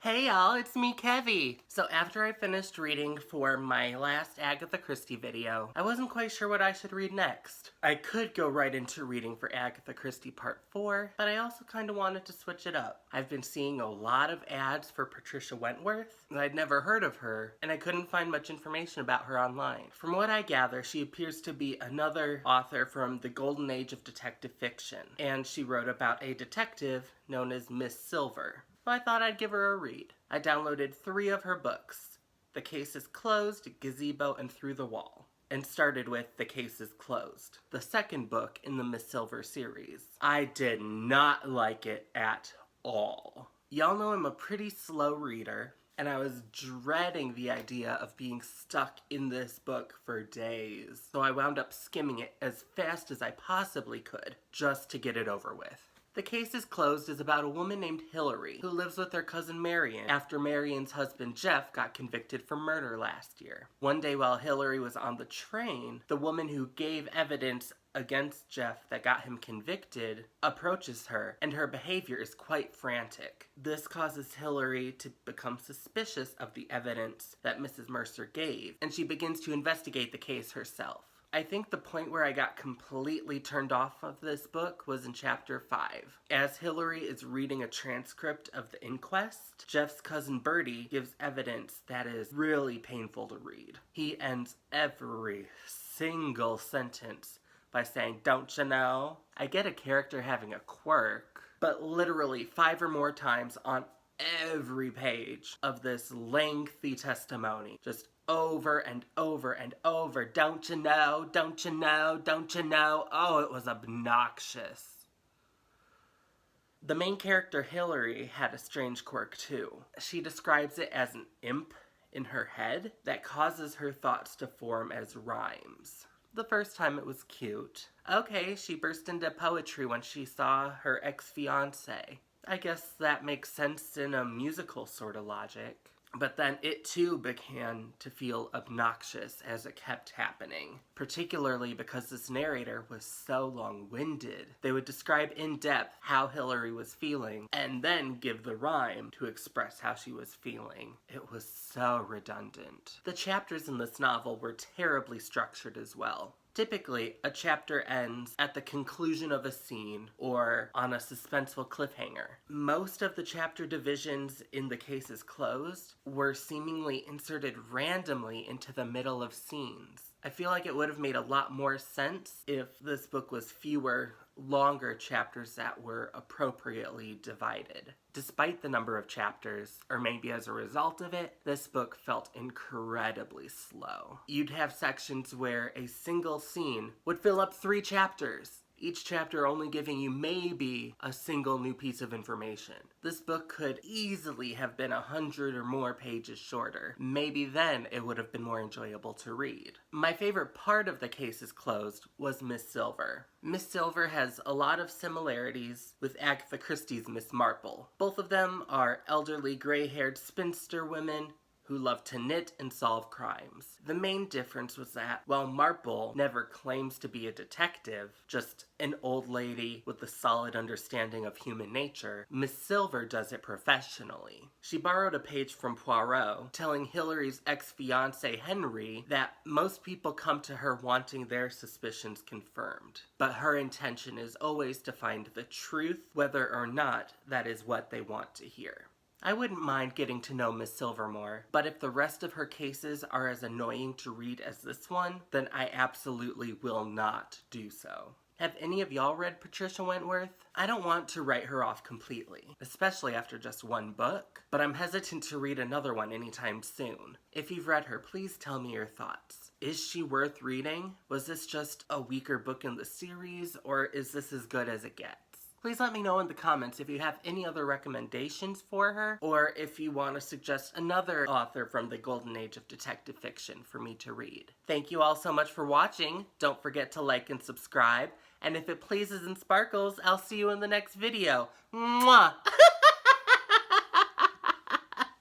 Hey y'all, it's me, Kevvie. So after I finished reading for my last Agatha Christie video, I wasn't quite sure what I should read next. I could go right into reading for Agatha Christie Part 4, but I also kind of wanted to switch it up. I've been seeing a lot of ads for Patricia Wentworth, and I'd never heard of her, and I couldn't find much information about her online. From what I gather, she appears to be another author from the golden age of detective fiction, and she wrote about a detective known as Miss Silver. So I thought I'd give her a read. I downloaded 3 of her books, The Case is Closed, Gazebo, and Through the Wall, and started with The Case is Closed, the second book in the Miss Silver series. I did not like it at all. Y'all know I'm a pretty slow reader, and I was dreading the idea of being stuck in this book for days. So I wound up skimming it as fast as I possibly could, just to get it over with. The Case is Closed is about a woman named Hillary who lives with her cousin Marion after Marion's husband Jeff got convicted for murder last year. One day while Hillary was on the train, the woman who gave evidence against Jeff that got him convicted approaches her, and her behavior is quite frantic. This causes Hillary to become suspicious of the evidence that Mrs. Mercer gave, and she begins to investigate the case herself. I think the point where I got completely turned off of this book was in chapter 5. As Hillary is reading a transcript of the inquest, Jeff's cousin Bertie gives evidence that is really painful to read. He ends every single sentence by saying, "Don't you know?" I get a character having a quirk, but literally 5 or more times on every page of this lengthy testimony, just over and over and over, "Don't you know, don't you know, don't you know?" Oh, it was obnoxious. The main character, Hillary, had a strange quirk too. She describes it as an imp in her head that causes her thoughts to form as rhymes. The first time it was cute. Okay, she burst into poetry when she saw her ex-fiancé. I guess that makes sense in a musical sort of logic. But then it too began to feel obnoxious as it kept happening, particularly because this narrator was so long-winded. They would describe in depth how Hillary was feeling and then give the rhyme to express how she was feeling. It was so redundant. The chapters in this novel were terribly structured as well. Typically, a chapter ends at the conclusion of a scene or on a suspenseful cliffhanger. Most of the chapter divisions in The Case is Closed were seemingly inserted randomly into the middle of scenes. I feel like it would have made a lot more sense if this book was fewer, longer chapters that were appropriately divided. Despite the number of chapters, or maybe as a result of it, this book felt incredibly slow. You'd have sections where a single scene would fill up 3 chapters, each chapter only giving you maybe a single new piece of information. This book could easily have been 100 or more pages shorter. Maybe then it would have been more enjoyable to read. My favorite part of The Case is Closed was Miss Silver. Miss Silver has a lot of similarities with Agatha Christie's Miss Marple. Both of them are elderly, gray-haired spinster women who love to knit and solve crimes. The main difference was that while Marple never claims to be a detective, just an old lady with a solid understanding of human nature, Miss Silver does it professionally. She borrowed a page from Poirot, telling Hillary's ex-fiancé Henry that most people come to her wanting their suspicions confirmed, but her intention is always to find the truth, whether or not that is what they want to hear. I wouldn't mind getting to know Miss Silver more, but if the rest of her cases are as annoying to read as this one, then I absolutely will not do so. Have any of y'all read Patricia Wentworth? I don't want to write her off completely, especially after just 1 book, but I'm hesitant to read another one anytime soon. If you've read her, please tell me your thoughts. Is she worth reading? Was this just a weaker book in the series, or is this as good as it gets? Please let me know in the comments if you have any other recommendations for her, or if you want to suggest another author from the golden age of detective fiction for me to read. Thank you all so much for watching. Don't forget to like and subscribe, and if it pleases and sparkles, I'll see you in the next video. Mwah!